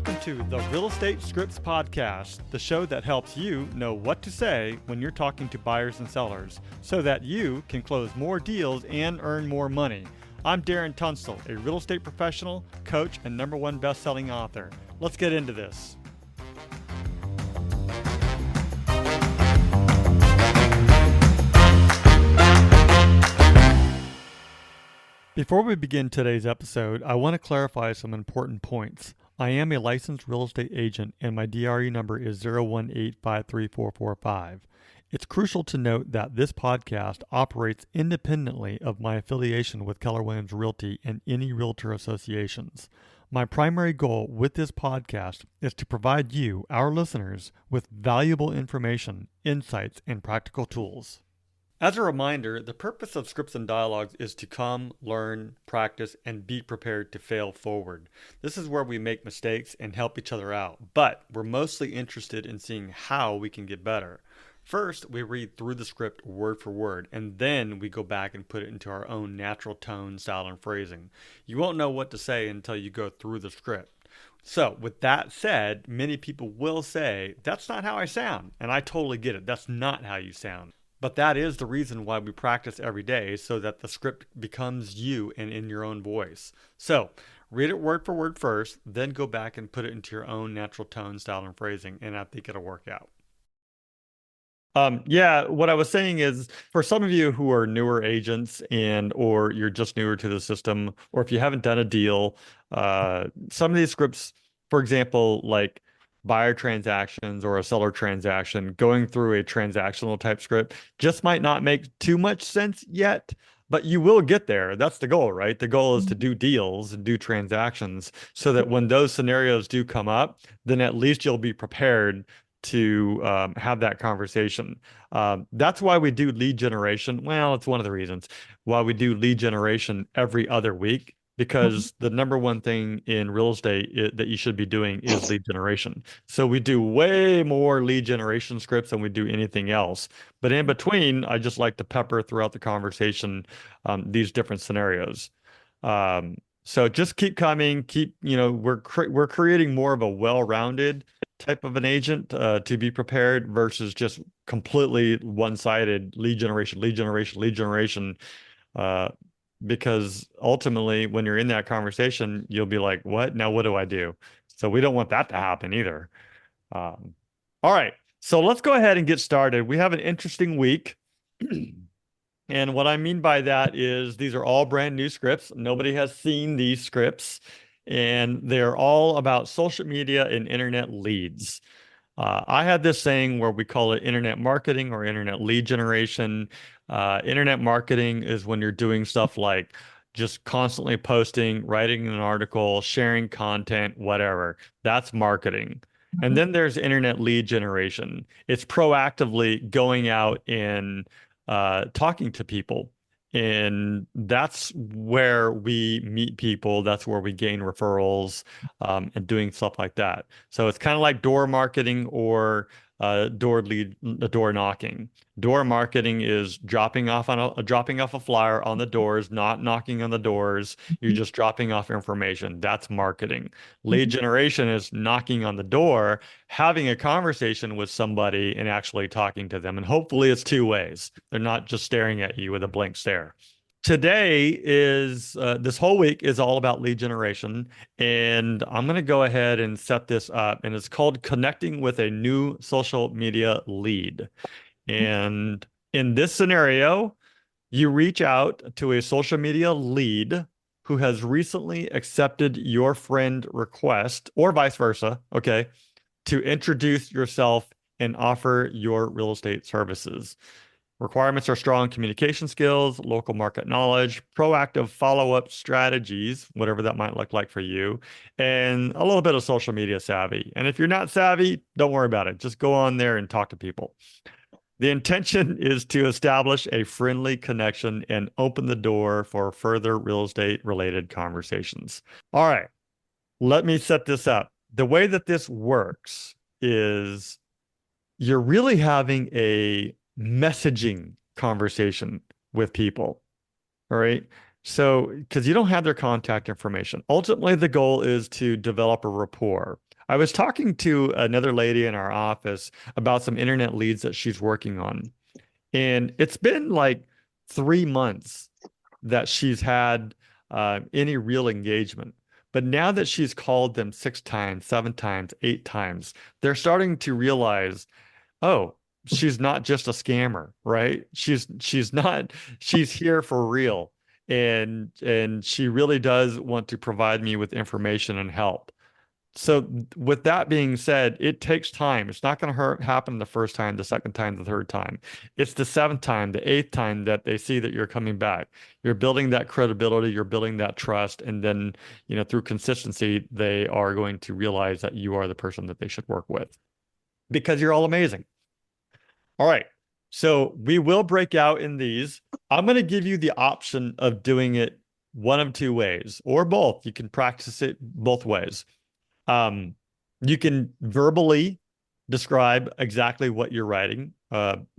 Welcome to the Real Estate Scripts Podcast, the show that helps you know what to say when you're talking to buyers and sellers so that you can close more deals and earn more money. I'm Darren Tunstall, a real estate professional, coach, and #1 best-selling author. Let's get into this. Before we begin today's episode, I want to clarify some important points. I am a licensed real estate agent and my DRE number is 018534445. It's crucial to note that this podcast operates independently of my affiliation with Keller Williams Realty and any realtor associations. My primary goal with this podcast is to provide you, our listeners, with valuable information, insights, and practical tools. As a reminder, the purpose of Scripts and Dialogues is to come, learn, practice, and be prepared to fail forward. This is where we make mistakes and help each other out, but we're mostly interested in seeing how we can get better. First, we read through the script word for word, and then we go back and put it into our own natural tone, style, and phrasing. You won't know what to say until you go through the script. So, with that said, many people will say, that's not how I sound, and I totally get it. That's not how you sound. But that is the reason why we practice every day, so that the script becomes you and in your own voice. So, read it word for word first, then go back and put it into your own natural tone, style, and phrasing, and I think it'll work out. What I was saying is, for some of you who are newer agents or you're just newer to the system, or if you haven't done a deal, some of these scripts, for example, like buyer transactions or a seller transaction, going through a transactional type script just might not make too much sense yet, but you will get there. That's the goal, right? The goal is to do deals and do transactions so that when those scenarios do come up, then at least you'll be prepared to have that conversation. That's why we do lead generation. Well, it's one of the reasons why we do lead generation every other week, because the #1 thing in real estate that you should be doing is lead generation. So we do way more lead generation scripts than we do anything else. But in between, I just like to pepper throughout the conversation these different scenarios. So just keep coming. We're creating more of a well-rounded type of an agent to be prepared versus just completely one-sided lead generation. Because ultimately, when you're in that conversation, you'll be like, what? Now what do I do? So we don't want that to happen either. All right. So let's go ahead and get started. We have an interesting week. And what I mean by that is these are all brand new scripts. Nobody has seen these scripts. And they're all about social media and internet leads. I had this saying where we call it internet marketing or internet lead generation. Internet marketing is when you're doing stuff like just constantly posting, writing an article, sharing content, whatever. That's marketing. And then there's internet lead generation. It's proactively going out and talking to people. And that's where we meet people. That's where we gain referrals and doing stuff like that. So it's kind of like door marketing or door knocking. Door marketing is dropping off a flyer on the doors, not knocking on the doors. You're just dropping off information. That's marketing. Lead generation is knocking on the door, having a conversation with somebody and actually talking to them. And hopefully it's two ways. They're not just staring at you with a blank stare. Today this whole week is all about lead generation, and I'm going to go ahead and set this up, and it's called Connecting with a New Social Media Lead. And in this scenario, you reach out to a social media lead who has recently accepted your friend request, or vice versa, okay, to introduce yourself and offer your real estate services. Requirements are strong communication skills, local market knowledge, proactive follow-up strategies, whatever that might look like for you, and a little bit of social media savvy. And if you're not savvy, don't worry about it. Just go on there and talk to people. The intention is to establish a friendly connection and open the door for further real estate-related conversations. All right, let me set this up. The way that this works is you're really having a messaging conversation with people. All right. So, because you don't have their contact information, ultimately the goal is to develop a rapport. I was talking to another lady in our office about some internet leads that she's working on. And it's been like 3 months that she's had any real engagement. But now that she's called them 6 times, 7 times, 8 times, they're starting to realize, oh, she's not just a scammer, right? She's not, she's here for real. And she really does want to provide me with information and help. So with that being said, it takes time. It's not going to happen the first time, the second time, the third time. It's the seventh time, the eighth time that they see that you're coming back. You're building that credibility, you're building that trust, and then, through consistency, they are going to realize that you are the person that they should work with because you're all amazing. All right. So we will break out in these. I'm going to give you the option of doing it one of two ways or both. You can practice it both ways. Um, you can verbally describe exactly what you're writing,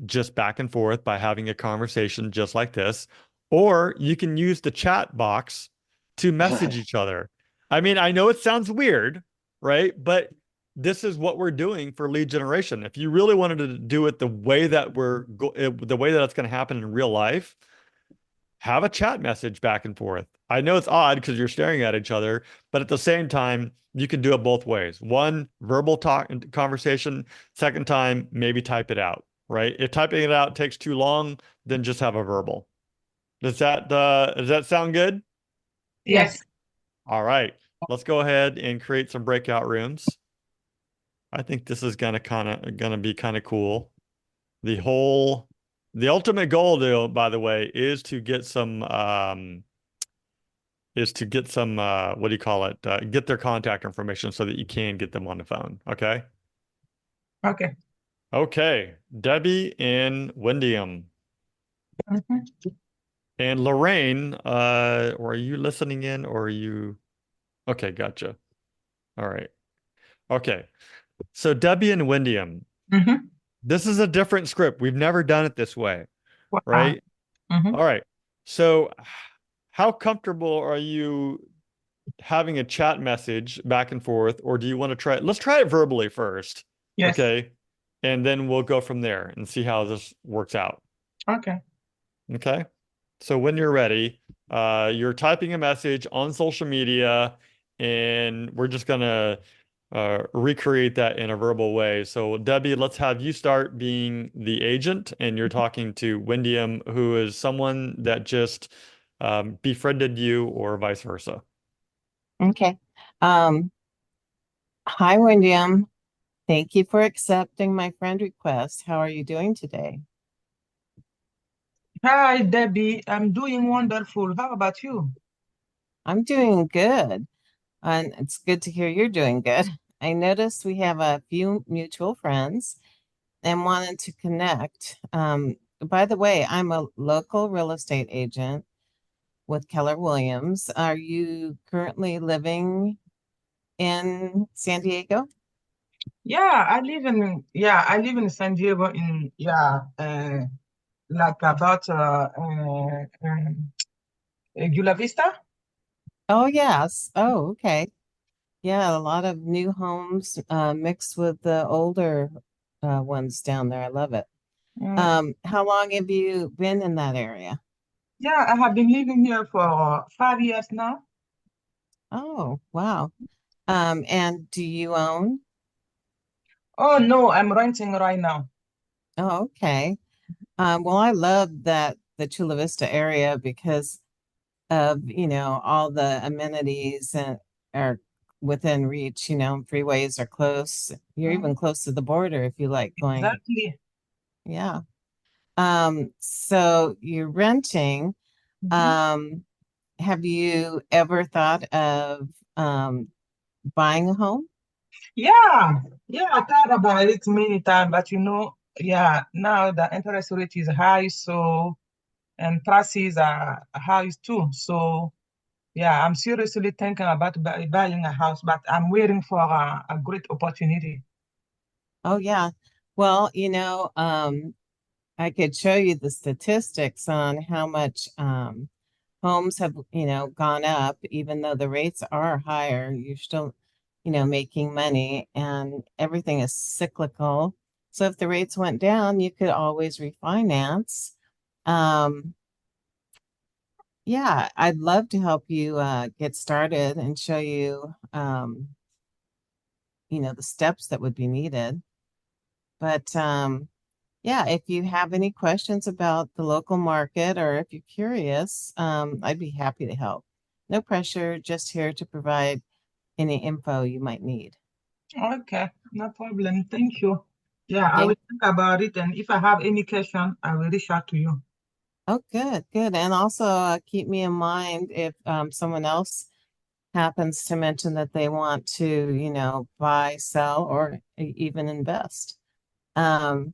just back and forth by having a conversation just like this, or you can use the chat box to message each other. I mean, I know it sounds weird, right? But this is what we're doing for lead generation. If you really wanted to do it the way that the way that it's going to happen in real life, have a chat message back and forth. I know it's odd because you're staring at each other, but at the same time, you can do it both ways. One, verbal talk conversation. Second time, maybe type it out, right? If typing it out takes too long, then just have a verbal. Does that sound good? Yes. All right. Let's go ahead and create some breakout rooms. I think this is gonna be kind of cool. The ultimate goal, though, by the way, is to get some what do you call it? Get their contact information so that you can get them on the phone. Okay. Okay. Okay. Debbie and Wendiam. Mhm. And Lorraine, or are you listening in or are you okay, gotcha. All right. Okay. So Debbie and Wendiam, Mhm. this is a different script. We've never done it this way, Wow. right? Mhm. All right. So how comfortable are you having a chat message back and forth, or do you want to try it? Let's try it verbally first, Yes. okay? And then we'll go from there and see how this works out. Okay. Okay? So when you're ready, you're typing a message on social media, and we're just gonna recreate that in a verbal way. So Debbie, let's have you start being the agent, and you're talking to Wendiam, who is someone that just befriended you, or vice versa. Okay. Um, Hi, William. Thank you for accepting my friend request. How are you doing today? Hi, Debbie. I'm doing wonderful. How about you? I'm doing good, and it's good to hear you're doing good. I noticed we have a few mutual friends and wanted to connect. By the way, I'm a local real estate agent with Keller Williams. Are you currently living in San Diego? I live in San Diego like about Gula Vista. Oh, yes. Oh, okay. Yeah, a lot of new homes mixed with the older ones down there. I love it. Mm, How long have you been in that area? yeah, I have been living here for 5 years now. Oh, wow. And do you own? Oh no, I'm renting right now. Oh, okay. Well, I love that the Chula Vista area because of, all the amenities and are within reach, freeways are close. You're Mm, even close to the border if you like going. exactly. Yeah. So you're renting. Mhm. Um, have you ever thought of buying a home? Yeah, yeah, I thought about it many times, but now the interest rate is high, so and prices are high too. So yeah, I'm seriously thinking about buying a house, but I'm waiting for a great opportunity. Oh, yeah. Well, I could show you the statistics on how much homes have, gone up, even though the rates are higher. You're still making money, and everything is cyclical. So if the rates went down, you could always refinance. Um, yeah, I'd love to help you get started and show you, the steps that would be needed. But yeah, if you have any questions about the local market or if you're curious, I'd be happy to help. No pressure, just here to provide any info you might need. Okay, no problem. Thank you. Yeah, I Thank will think about it, and if I have any question, I will reach out to you. Oh, good, good. And also keep me in mind if someone else happens to mention that they want to, buy, sell, or even invest. Um,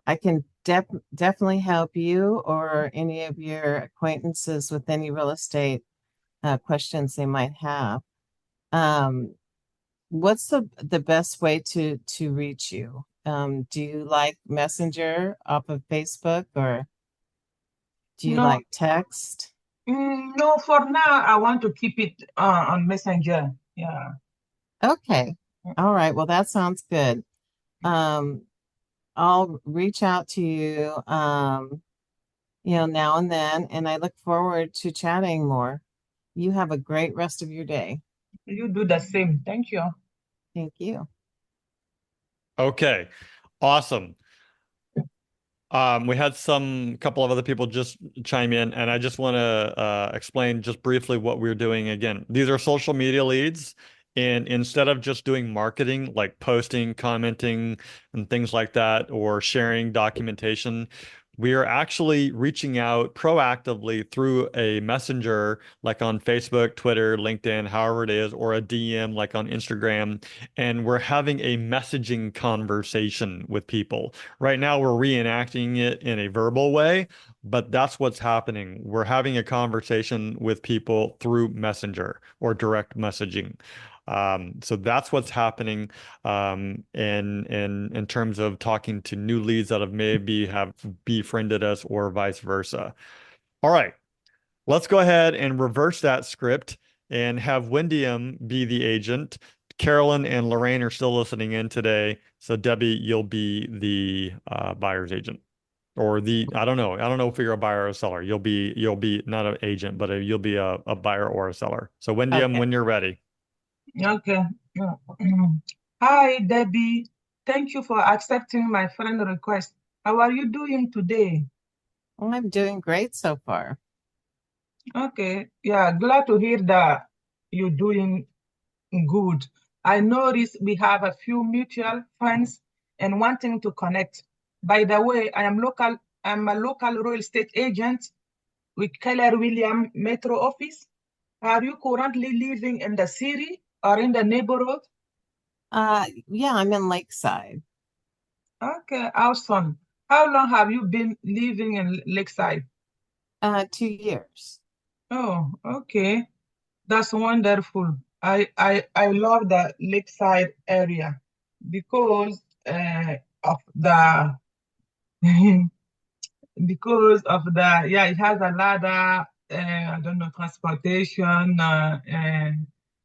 I can definitely help you or any of your acquaintances with any real estate questions they might have. Um, what's the best way to reach you? Do you like Messenger off of Facebook, or do you No, like text? no, for now, I want to keep it on Messenger. Yeah. Okay. All right. Well, that sounds good. Um, I'll reach out to you, now and then, and I look forward to chatting more. You have a great rest of your day. You do the same. Thank you. Thank you. Okay, awesome. We had some couple of other people just chime in, and I just want to explain just briefly what we're doing. Again, these are social media leads, and instead of just doing marketing like posting, commenting, and things like that, or sharing documentation, we are actually reaching out proactively through a messenger like on Facebook, Twitter, LinkedIn, however it is, or a DM like on Instagram, and we're having a messaging conversation with people. Right now, we're reenacting it in a verbal way, but that's what's happening. We're having a conversation with people through Messenger or direct messaging. So that's what's happening in terms of talking to new leads that have befriended us or vice versa. All right, let's go ahead and reverse that script and have Wendiam be the agent. Carolyn and Lorraine are still listening in today. So Debbie, you'll be the buyer's agent. Or I don't know. I don't know if you're a buyer or a seller. You'll be not an agent, but you'll be a buyer or a seller. So Wendiam, Okay. when you're ready. Okay. Yeah. Hi, Debbie. Thank you for accepting my friend request. How are you doing today? Well, I'm doing great so far. Okay. Yeah, glad to hear that you're doing good. I noticed we have a few mutual friends and wanting to connect. By the way, I'm a local real estate agent with Keller Williams Metro office. Are you currently living in the city or in the neighborhood? Yeah, I'm in Lakeside. Okay, awesome. How long have you been living in Lakeside? 2 years. Oh, okay. That's wonderful. I love the Lakeside area because of the because of the yeah, it has a lot of I don't know, transportation,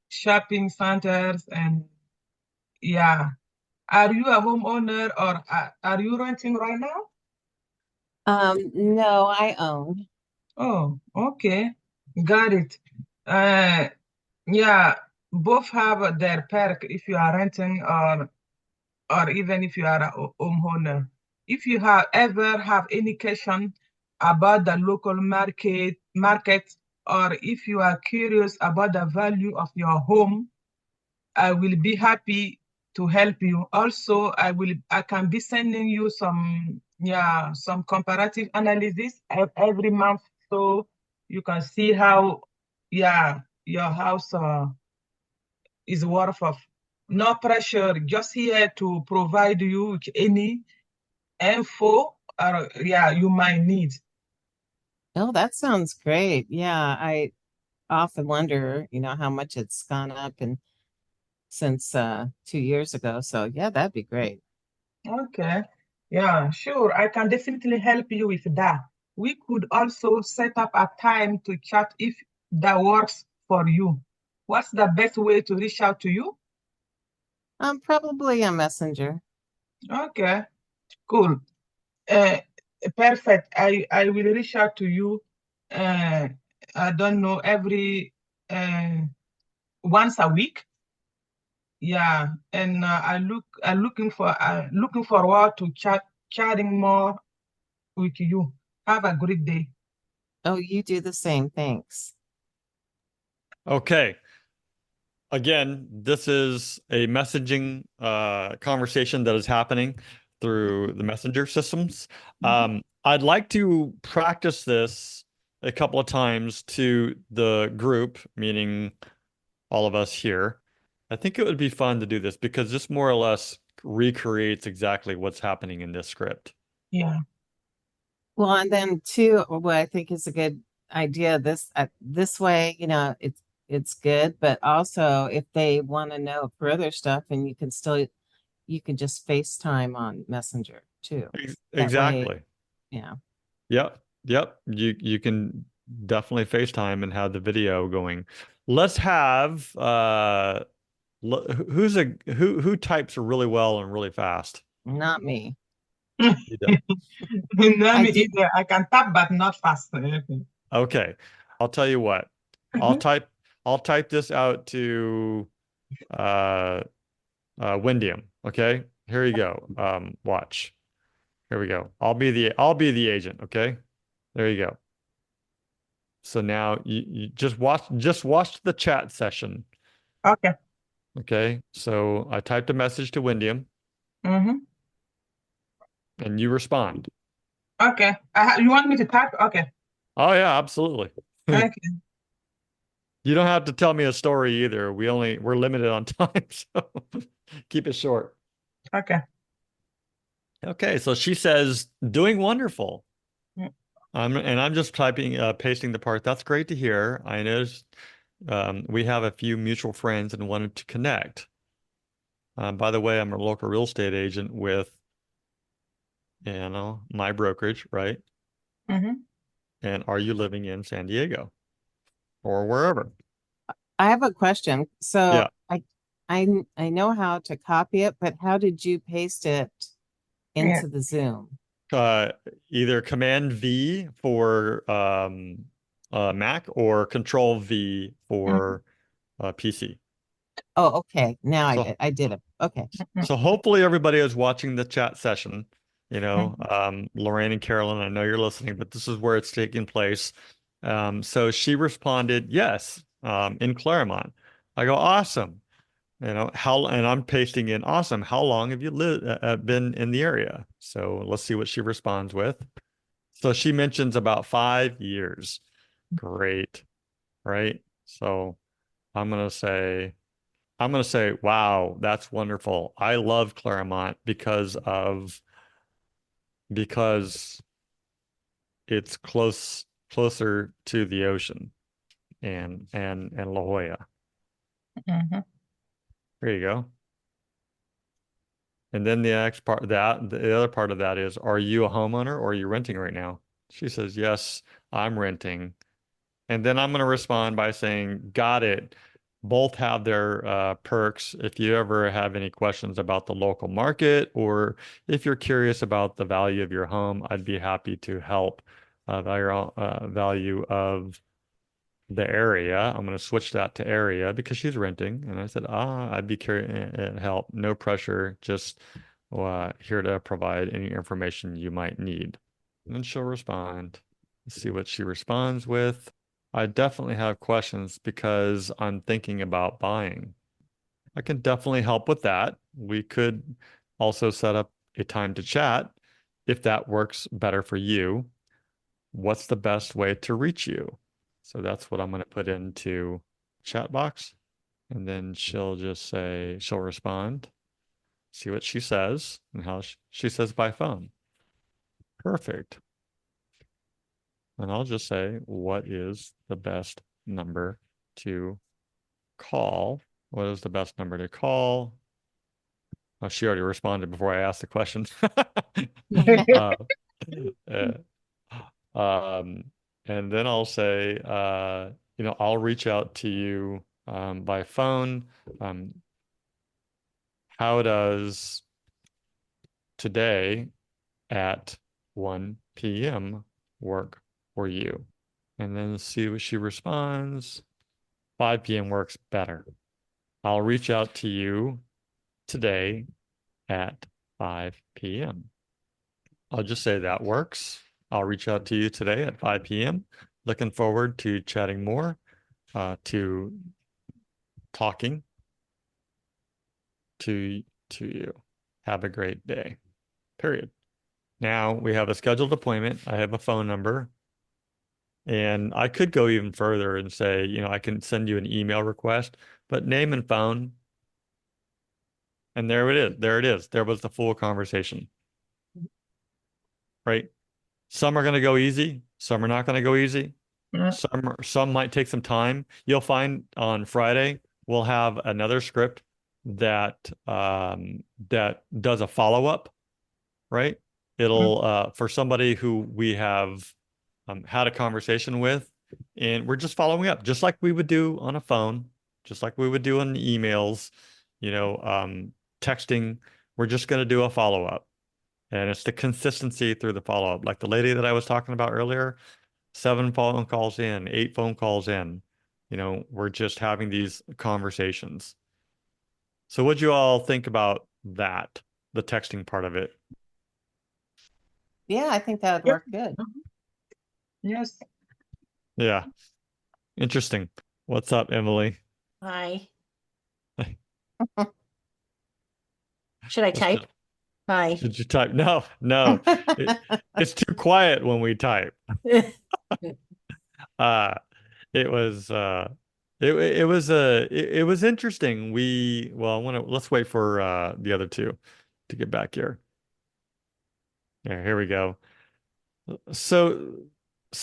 shopping centers, and yeah. Are you a homeowner or are you renting right now? No, I own. Oh, okay. Got it. Uh, yeah, both have their perk if you are renting or even if you are a homeowner. If you have ever have any question about the local market, or if you are curious about the value of your home, I will be happy to help you. Also, I can be sending you some comparative analysis every month so you can see how your house is worth of. No pressure, just here to provide you with any info or you might need. Oh, that sounds great. Yeah, I often wonder, how much it's gone up and since 2 years ago. So yeah, that'd be great. Okay. Yeah, sure. I can definitely help you with that. We could also set up a time to chat if that works for you. What's the best way to reach out to you? Probably a messenger. Okay, cool. Uh, Perfect. I will reach out to you. Uh, I don't know, every uh, once a week. Yeah, and looking forward to chatting more with you. Have a great day. Oh, you do the same. Thanks. Okay. Again, this is a messaging conversation that is happening through the messenger systems. Mhm. I'd like to practice this a couple of times to the group, meaning all of us here. I think it would be fun to do this because this more or less recreates exactly what's happening in this script. Yeah. Well, and then too, what I think is a good idea, this way, it's good, but also if they want to know further stuff and you can just FaceTime on Messenger too. That way, Exactly. yeah. Yep. Yep. You can definitely FaceTime and have the video going. Let's have who types really well and really fast? Not me. You do. Not I me do. either. I can tap, but not fast. Okay. I'll tell you what. I'll type I'll type this out to uh Windium. Okay. Here you go. Watch. Here we go. I'll be the agent, okay? There you go. So now you just watch the chat session. Okay. Okay. So I typed a message to Windium Mm-hmm. and you respond. Okay. You want me to type? Okay. Oh yeah, absolutely. Okay. You don't have to tell me a story either. We're limited on time, so keep it short. Okay. Okay, so she says, doing wonderful. Mm. I'm just pasting the part. That's great to hear. I noticed we have a few mutual friends and wanted to connect. By the way, I'm a local real estate agent with, my brokerage, right? Mm-hmm. And are you living in San Diego or wherever? I have a question. So Yeah. I know how to copy it, but how did you paste it Yeah. into the Zoom? Uh, Either Command V for Mac or Control V Mm-hmm. for PC. Oh, okay. Now So I did it. Okay. so hopefully everybody is watching the chat session. Mm-hmm. Lorraine and Carolyn, I know you're listening, but this is where it's taking place. So she responded, yes, in Claremont. I go, awesome. And I'm pasting in, awesome. How long have you been in the area? So let's see what she responds with. So she mentions about 5 years. Great, right? So I'm gonna say, wow, that's wonderful. I love Claremont because it's closer to the ocean and La Jolla. Mm-hmm. There you go. And then the other part of that is, are you a homeowner or are you renting right now? She says, yes, I'm renting. And then I'm going to respond by saying, got it. Both have their perks. If you ever have any questions about the local market or if you're curious about the value of your home, I'd be happy to help value of the area. I'm going to switch that to area because she's renting. And I said, I'd be curious and help. No pressure. Just here to provide any information you might need. And then she'll respond. Let's see what she responds with. I definitely have questions because I'm thinking about buying. I can definitely help with that. We could also set up a time to chat if that works better for you. What's the best way to reach you? So that's what I'm going to put into chat box. And then she'll respond, see what she says and how she says by phone. Perfect. And I'll just say, what is the best number to call? What is the best number to call? Oh, she already responded before I asked the question. uh, uh, and then I'll say, I'll reach out to you by phone. How does today at 1 p.m. work for you? And then see what she responds. 5 p.m. works better. I'll reach out to you today at 5 p.m. I'll just say that works. I'll reach out to you today at 5 p.m. Looking forward to chatting more, to talking to you. Have a great day. Period. Now we have a scheduled appointment. I have a phone number. And I could go even further and say, I can send you an email request, but name and phone. And there it is. There it is. There was the full conversation. Right? Some are going to go easy. Some are not going to go easy. Yeah. Some might take some time. You'll find on Friday, we'll have another script that does a follow-up, right? It'll for somebody who we have had a conversation with, and we're just following up, just like we would do on a phone, just like we would do on emails, texting. We're just going to do a follow-up, and it's the consistency through the follow-up. Like the lady that I was talking about earlier, 7 phone calls in, 8 phone calls in, we're just having these conversations. So what'd you all think about that, the texting part of it? Yeah, I think that would Yep. work good. Yes. Yeah. Interesting. What's up, Emily? Hi. Should I Let's type? Hi. Should you type? No. It's too quiet when we type. It was it was interesting. Let's wait for the other two to get back here. Yeah, here we go. So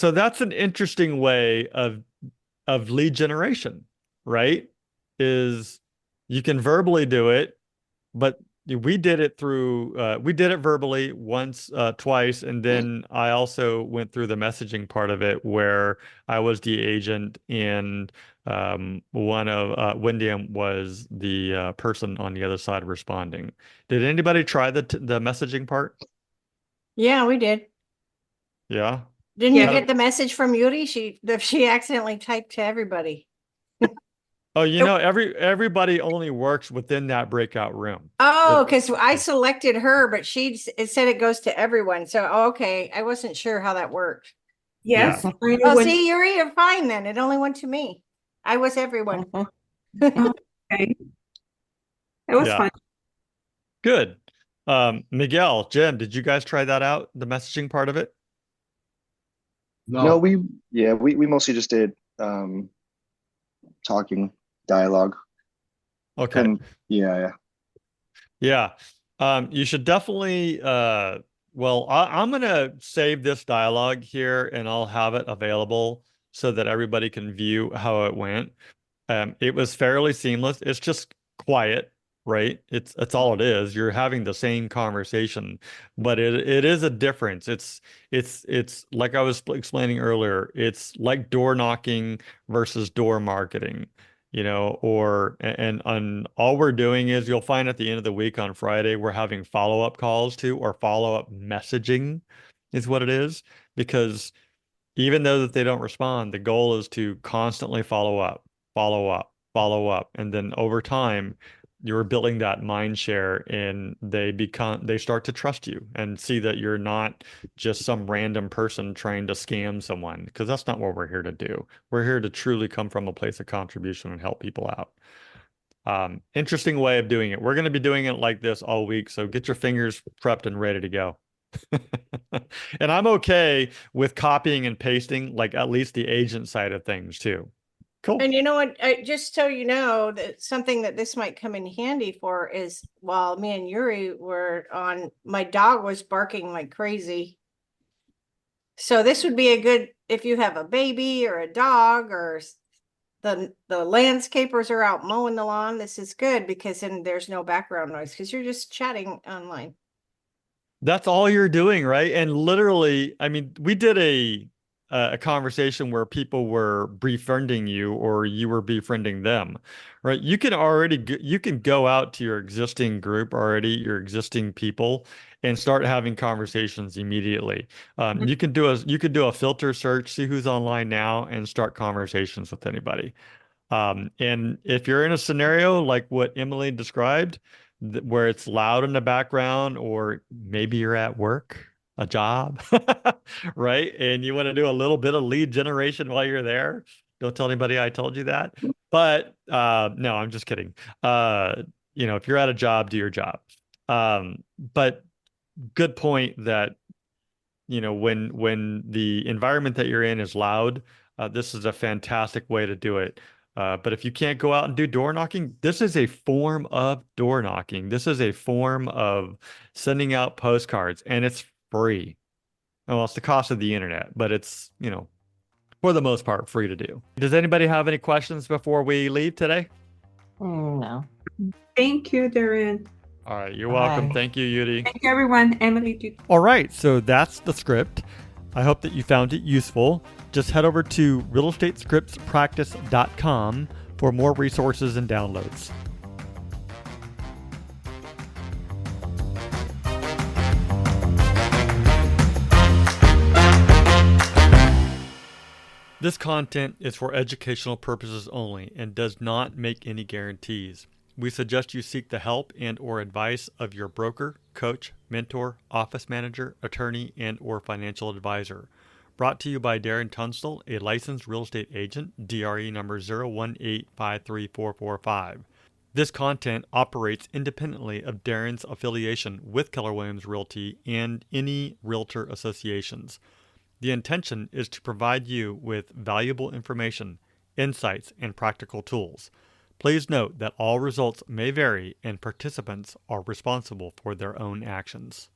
that's an interesting way of lead generation, right? Is you can verbally do it, but we did it verbally once, twice, and then I also went through the messaging part of it where I was the agent and one of Wendy was the person on the other side responding. Did anybody try the messaging part? Yeah, we did. Yeah. Didn't you Yeah. get the message from Yuri? She accidentally typed to everybody. Oh, everybody only works within that breakout room. Oh, because I selected her, but it said it goes to everyone. So, okay, I wasn't sure how that worked. Yes. Yeah. I know Oh, when- see, Yuri, you're fine then. It only went to me. I was everyone. Okay. It was Yeah. fun. Good. Miguel, Jen, did you guys try that out, the messaging part of it? No, we mostly just did talking dialogue. Okay. And yeah. Yeah. You should definitely I'm gonna save this dialogue here and I'll have it available so that everybody can view how it went. It was fairly seamless. It's just quiet, right? It's all it is. You're having the same conversation, but it is a difference. It's like I was explaining earlier. It's like door knocking versus door marketing, and all we're doing is you'll find at the end of the week on Friday, we're having follow-up calls too, or follow-up messaging is what it is, because even though that they don't respond, the goal is to constantly follow up, follow up, follow up. And then over time, you're building that mind share and they start to trust you and see that you're not just some random person trying to scam someone, because that's not what we're here to do. We're here to truly come from a place of contribution and help people out. Interesting way of doing it. We're going to be doing it like this all week. So get your fingers prepped and ready to go. And I'm okay with copying and pasting, like at least the agent side of things too. Cool. And you know what? Just so you know, that something that this might come in handy for is while me and Yuri were on, my dog was barking like crazy. So this would be a good, if you have a baby or a dog or the landscapers are out mowing the lawn, this is good because then there's no background noise because you're just chatting online. That's all you're doing, right? And literally, I mean, we did a conversation where people were befriending you or you were befriending them, right? You can you can go out to your existing group already, your existing people, and start having conversations immediately. You can do a filter search, see who's online now, and start conversations with anybody. And if you're in a scenario like what Emily described, where it's loud in the background, or maybe you're at work, a job, right? And you want to do a little bit of lead generation while you're there. Don't tell anybody I told you that. But no, I'm just kidding. If you're at a job, do your job. But good point that, when the environment that you're in is loud, this is a fantastic way to do it. But if you can't go out and do door knocking, this is a form of door knocking. This is a form of sending out postcards, and it's free. Well, it's the cost of the internet, but it's, for the most part, free to do. Does anybody have any questions before we leave today? No. Thank you, Darren. All right, you're welcome. Bye. Thank you, Yudi. Thank you, everyone. Emily, too. All right, so that's the script. I hope that you found it useful. Just head over to realestatescriptspractice.com for more resources and downloads. This content is for educational purposes only and does not make any guarantees. We suggest you seek the help and/or advice of your broker, coach, mentor, office manager, attorney, and/or financial advisor. Brought to you by Darren Tunstall, a licensed real estate agent, DRE number 018534445. This content operates independently of Darren's affiliation with Keller Williams Realty and any realtor associations. The intention is to provide you with valuable information, insights, and practical tools. Please note that all results may vary and participants are responsible for their own actions.